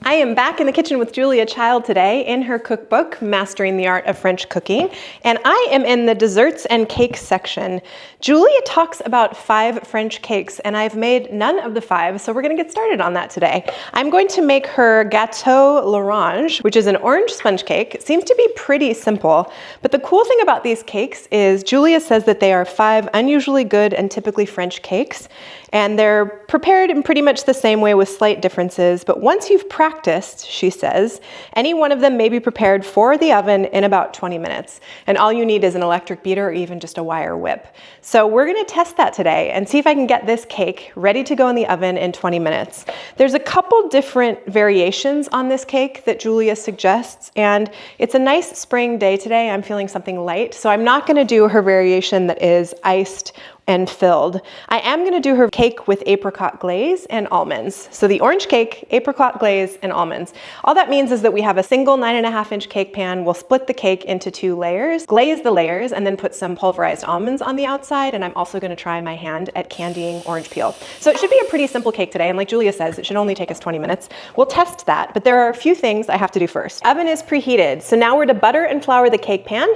I am back in the kitchen with Julia Child today in her cookbook, Mastering the Art of French Cooking, and I am in the desserts and cakes section. Julia talks about 5 French cakes, and I've made none of the 5, so we're gonna get started on that today. I'm going to make her gateau l'orange, which is an orange sponge cake. It seems to be pretty simple, but the cool thing about these cakes is Julia says that they are 5 unusually good and typically French cakes, and they're prepared in pretty much the same way with slight differences, but once you've practiced, she says, any one of them may be prepared for the oven in about 20 minutes. And all you need is an electric beater or even just a wire whip. So we're gonna test that today and see if I can get this cake ready to go in the oven in 20 minutes. There's a couple different variations on this cake that Julia suggests, and it's a nice spring day today. I'm feeling something light, so I'm not gonna do her variation that is iced and filled. I am gonna do her cake with apricot glaze and almonds. So the orange cake, apricot glaze, and almonds. All that means is that we have a single 9.5-inch cake pan. We'll split the cake into 2 layers, glaze the layers, and then put some pulverized almonds on the outside. And I'm also gonna try my hand at candying orange peel. So it should be a pretty simple cake today. And like Julia says, it should only take us 20 minutes. We'll test that, but there are a few things I have to do first. Oven is preheated. So now we're to butter and flour the cake pan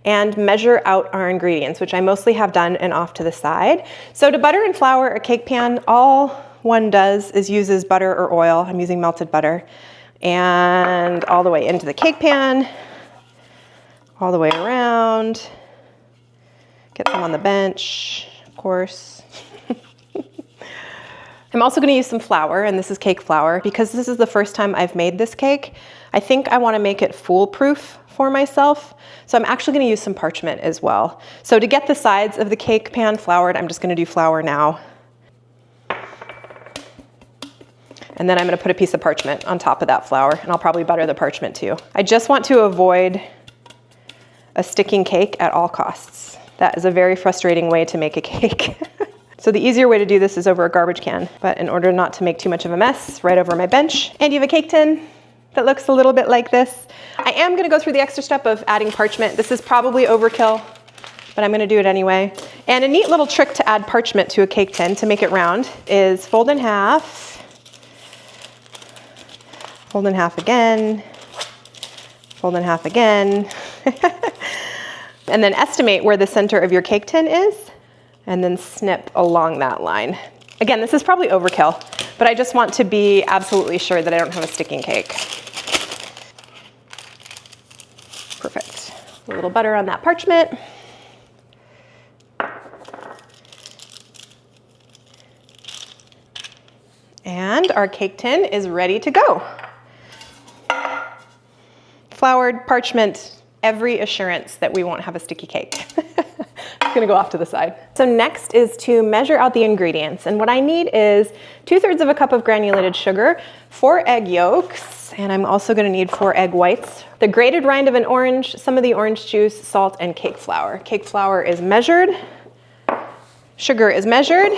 and measure out our ingredients, which I mostly have done and off to the side. So to butter and flour a cake pan, all one does is uses butter or oil. I'm using melted butter. And all the way into the cake pan, all the way around. Get some on the bench, of course. I'm also gonna use some flour, and this is cake flour. Because this is the first time I've made this cake, I think I wanna make it foolproof for myself. So I'm actually gonna use some parchment as well. So to get the sides of the cake pan floured, I'm just gonna do flour now. And then I'm gonna put a piece of parchment on top of that flour, and I'll probably butter the parchment too. I just want to avoid a sticking cake at all costs. That is a very frustrating way to make a cake. So the easier way to do this is over a garbage can, but in order not to make too much of a mess, right over my bench. And you have a cake tin that looks a little bit like this. I am gonna go through the extra step of adding parchment. This is probably overkill, but I'm gonna do it anyway. And a neat little trick to add parchment to a cake tin to make it round is fold in half again, fold in half again, and then estimate where the center of your cake tin is, and then snip along that line. Again, this is probably overkill, but I just want to be absolutely sure that I don't have a sticking cake. Perfect. A little butter on that parchment. And our cake tin is ready to go. Floured parchment, every assurance that we won't have a sticky cake. It's gonna go off to the side. So next is to measure out the ingredients. And what I need is 2/3 of a cup of granulated sugar, 4 egg yolks, and I'm also gonna need 4 egg whites, the grated rind of an orange, some of the orange juice, salt, and cake flour. Cake flour is measured. Sugar is measured.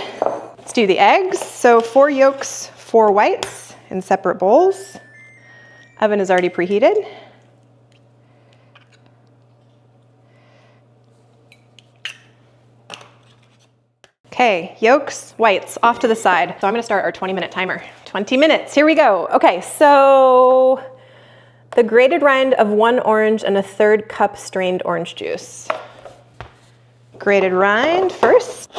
Let's do the eggs. So 4 yolks, 4 whites in separate bowls. Oven is already preheated. Okay, yolks, whites, off to the side. So I'm gonna start our 20-minute timer. 20 minutes, here we go. Okay, so the grated rind of 1 orange and 1/3 cup strained orange juice. Grated rind first.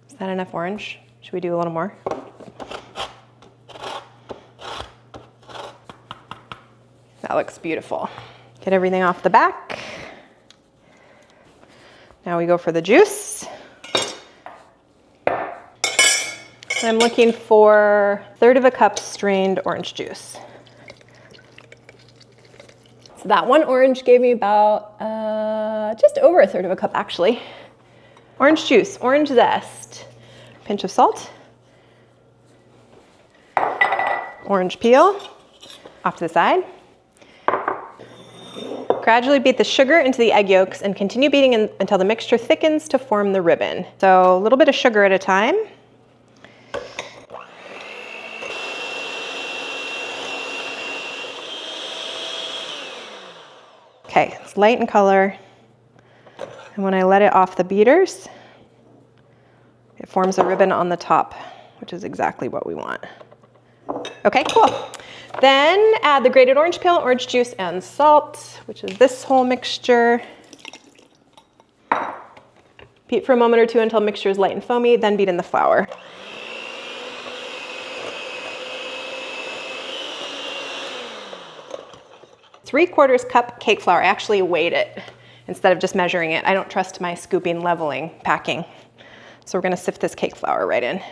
Is that enough orange? Should we do a little more? That looks beautiful. Get everything off the back. Now we go for the juice. I'm looking for 1/3 of a cup strained orange juice. So that 1 orange gave me about just over 1/3 of a cup actually. Orange juice, orange zest, pinch of salt, orange peel, off to the side. Gradually beat the sugar into the egg yolks and continue beating until the mixture thickens to form the ribbon. So a little bit of sugar at a time. Okay, it's light in color. And when I let it off the beaters, it forms a ribbon on the top, which is exactly what we want. Okay, cool. Then add the grated orange peel, orange juice, and salt, which is this whole mixture. Beat for a moment or two until mixture is light and foamy, then beat in the flour. Three-quarters cup cake flour. I actually weighed it instead of just measuring it. I don't trust my scooping, leveling, packing. So we're gonna sift this cake flour right in.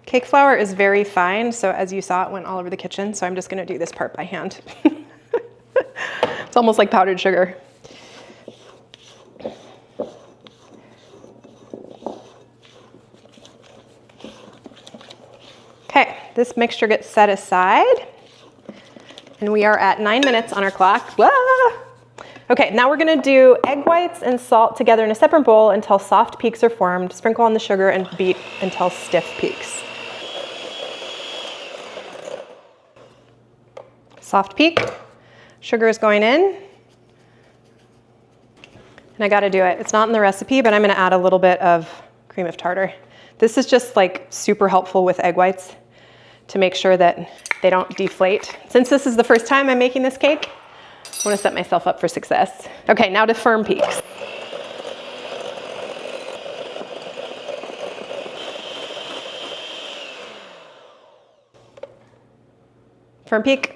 Cake flour is very fine, so as you saw, it went all over the kitchen, so I'm just gonna do this part by hand. It's almost like powdered sugar. Okay, this mixture gets set aside, and we are at 9 minutes on our clock. Ah! Okay, now we're gonna do egg whites and salt together in a separate bowl until soft peaks are formed. Sprinkle on the sugar and beat until stiff peaks. Soft peak, sugar is going in. And I gotta do it. It's not in the recipe, but I'm gonna add a little bit of cream of tartar. This is just like super helpful with egg whites to make sure that they don't deflate. Since this is the first time I'm making this cake, I wanna set myself up for success. Okay, now to firm peaks. Firm peak.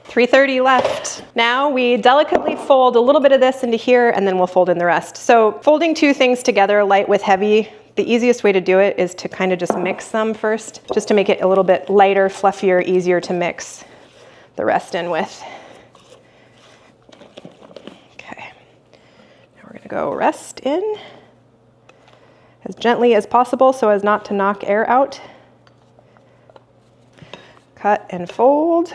330 left. Now we delicately fold a little bit of this into here and then we'll fold in the rest. So folding two things together, light with heavy, the easiest way to do it is to kind of just mix them first, just to make it a little bit lighter, fluffier, easier to mix the rest in with. Okay, now we're gonna go rest in as gently as possible so as not to knock air out. Cut and fold.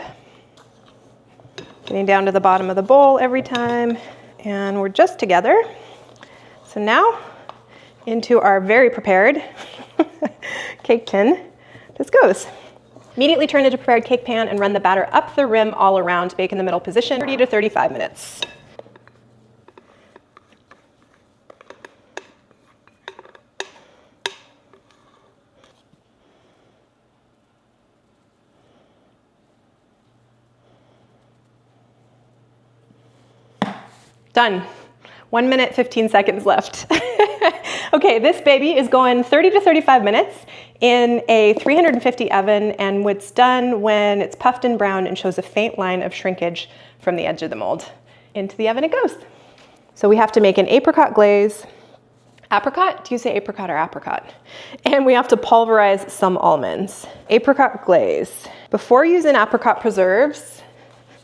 Getting down to the bottom of the bowl every time. And we're just together. So now into our very prepared cake tin. This goes. Immediately turn into prepared cake pan and run the batter up the rim all around. Bake in the middle position, 30 to 35 minutes. Done. 1 minute, 15 seconds left. Okay, this baby is going 30 to 35 minutes in a 350 oven, and it's done when it's puffed and brown and shows a faint line of shrinkage from the edge of the mold. Into the oven it goes. So we have to make an apricot glaze. Apricot? Do you say apricot or apricot? And we have to pulverize some almonds. Apricot glaze. Before using apricot preserves,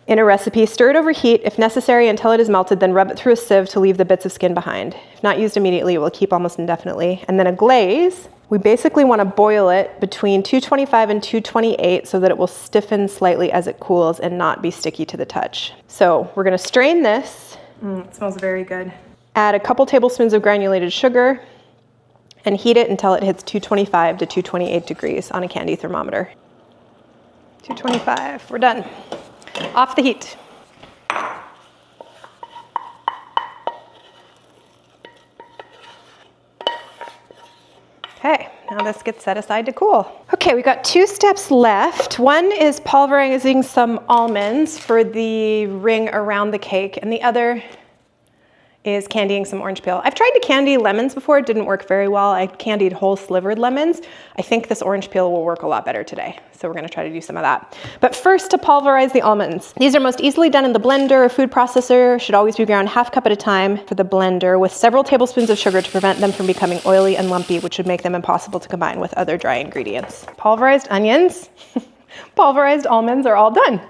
in a recipe, stir it over heat if necessary until it is melted, then rub it through a sieve to leave the bits of skin behind. If not used immediately, it will keep almost indefinitely. And then a glaze, we basically want to boil it between 225 and 228 so that it will stiffen slightly as it cools and not be sticky to the touch. So we're going to strain this. It smells very good. Add a couple tablespoons of granulated sugar and heat it until it hits 225 to 228 degrees on a candy thermometer. 225, we're done. Off the heat. Okay, now this gets set aside to cool. Okay, we've got 2 steps left. One is pulverizing some almonds for the ring around the cake, and the other is candying some orange peel. I've tried to candy lemons before, it didn't work very well. I candied whole slivered lemons. I think this orange peel will work a lot better today. So we're gonna try to do some of that. But first, to pulverize the almonds. These are most easily done in the blender or food processor. Should always be ground ½ cup at a time for the blender with several tablespoons of sugar to prevent them from becoming oily and lumpy, which would make them impossible to combine with other dry ingredients. Pulverized onions, pulverized almonds are all done.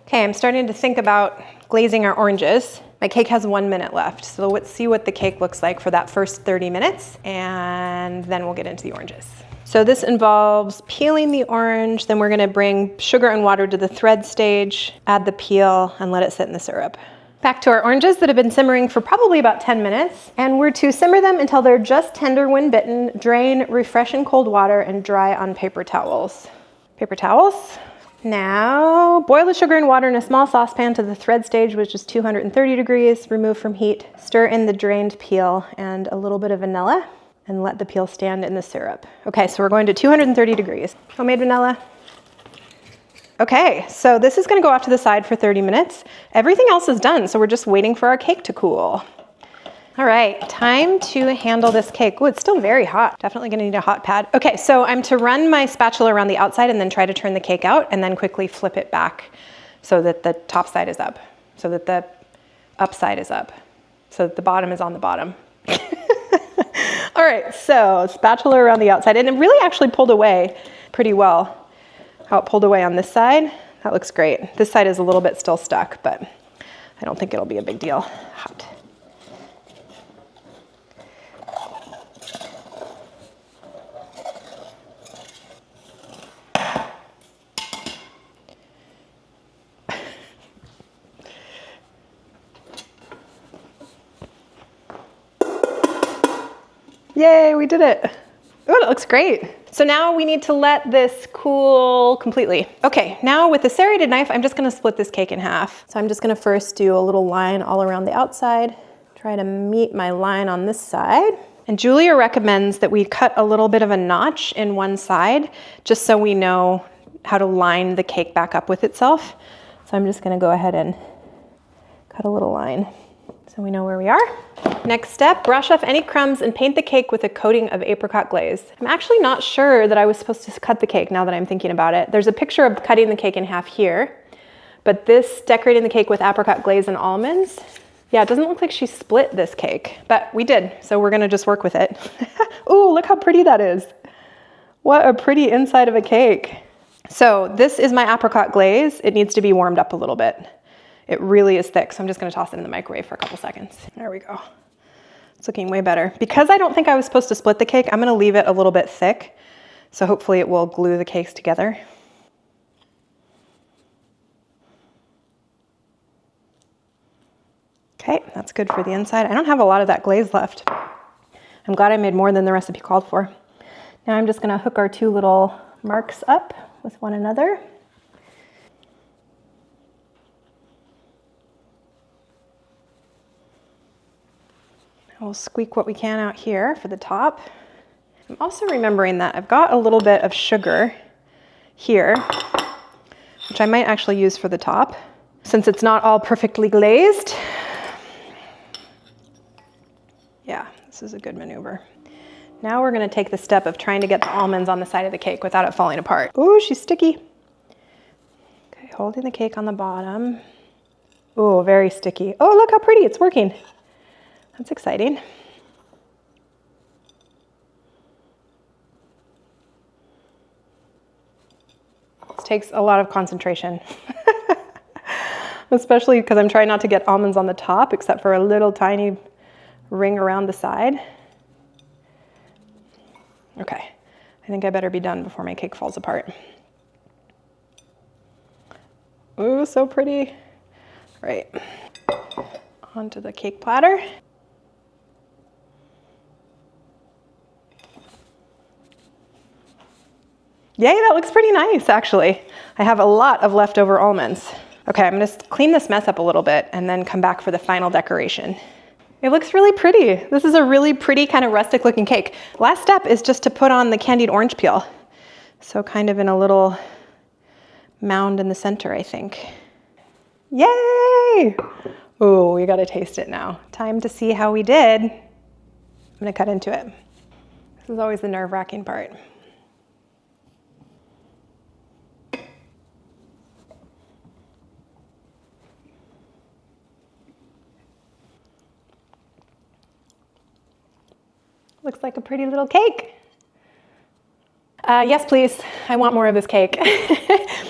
Okay, I'm starting to think about glazing our oranges. My cake has 1 minute left, so let's see what the cake looks like for that first 30 minutes, and then we'll get into the oranges. So this involves peeling the orange, then we're gonna bring sugar and water to the thread stage, add the peel, and let it sit in the syrup. Back to our oranges that have been simmering for probably about 10 minutes. And we're to simmer them until they're just tender when bitten, drain, refresh in cold water, and dry on paper towels. Paper towels. Now, boil the sugar and water in a small saucepan to the thread stage, which is 230 degrees, remove from heat. Stir in the drained peel and a little bit of vanilla, and let the peel stand in the syrup. Okay, so we're going to 230 degrees. Homemade vanilla. Okay, so this is gonna go off to the side for 30 minutes. Everything else is done, so we're just waiting for our cake to cool. All right, time to handle this cake. Oh, it's still very hot. Definitely gonna need a hot pad. Okay, so I'm to run my spatula around the outside and then try to turn the cake out and then quickly flip it back so that the top side is up, so that the upside is up, so that the bottom is on the bottom. All right, so spatula around the outside, and it really actually pulled away pretty well. How it pulled away on this side, that looks great. This side is a little bit still stuck, but I don't think it'll be a big deal. Hot. Yay, we did it. Oh, it looks great. So now we need to let this cool completely. Okay, now with the serrated knife, I'm just gonna split this cake in half. So I'm just gonna first do a little line all around the outside, try to meet my line on this side. And Julia recommends that we cut a little bit of a notch in one side, just so we know how to line the cake back up with itself. So I'm just gonna go ahead and cut a little line so we know where we are. Next step, brush off any crumbs and paint the cake with a coating of apricot glaze. I'm actually not sure that I was supposed to cut the cake now that I'm thinking about it. There's a picture of cutting the cake in half here, but this decorating the cake with apricot glaze and almonds, yeah, it doesn't look like she split this cake, but we did, so we're gonna just work with it. Ooh, look how pretty that is. What a pretty inside of a cake. So this is my apricot glaze. It needs to be warmed up a little bit. It really is thick, so I'm just gonna toss it in the microwave for a couple seconds. There we go. It's looking way better. Because I don't think I was supposed to split the cake, I'm gonna leave it a little bit thick, so hopefully it will glue the cakes together. Okay, that's good for the inside. I don't have a lot of that glaze left. I'm glad I made more than the recipe called for. Now I'm just gonna hook our two little marks up with one another. We'll squeak what we can out here for the top. I'm also remembering that I've got a little bit of sugar here, which I might actually use for the top, since it's not all perfectly glazed. Yeah, this is a good maneuver. Now we're gonna take the step of trying to get the almonds on the side of the cake without it falling apart. Ooh, she's sticky. Okay, holding the cake on the bottom. Ooh, very sticky. Oh, look how pretty, it's working. That's exciting. This takes a lot of concentration, especially because I'm trying not to get almonds on the top, except for a little tiny ring around the side. Okay, I think I better be done before my cake falls apart. Ooh, so pretty. All right, onto the cake platter. Yay, that looks pretty nice, actually. I have a lot of leftover almonds. Okay, I'm gonna clean this mess up a little bit and then come back for the final decoration. It looks really pretty. This is a really pretty kind of rustic looking cake. Last step is just to put on the candied orange peel. So kind of in a little mound in the center, I think. Yay! Ooh, we gotta taste it now. Time to see how we did. I'm gonna cut into it. This is always the nerve-wracking part. Looks like a pretty little cake. Yes, please. I want more of this cake.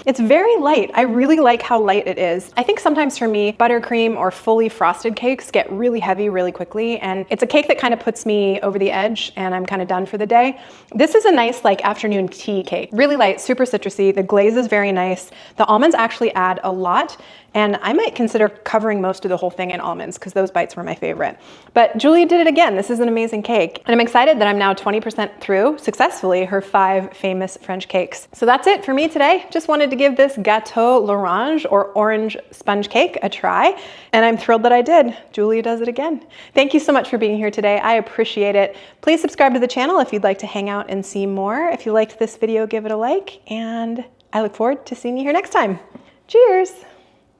It's very light. I really like how light it is. I think sometimes for me, buttercream or fully frosted cakes get really heavy really quickly, and it's a cake that kind of puts me over the edge and I'm kind of done for the day. This is a nice like afternoon tea cake. Really light, super citrusy. The glaze is very nice. The almonds actually add a lot, And I might consider covering most of the whole thing in almonds because those bites were my favorite. But Julia did it again. This is an amazing cake. And I'm excited that I'm now 20% through successfully her 5 famous French cakes. So that's it for me today. Just wanted to give this gateau l'orange or orange sponge cake a try. And I'm thrilled that I did. Julia does it again. Thank you so much for being here today. I appreciate it. Please subscribe to the channel if you'd like to hang out and see more. If you liked this video, give it a like, and I look forward to seeing you here next time. Cheers!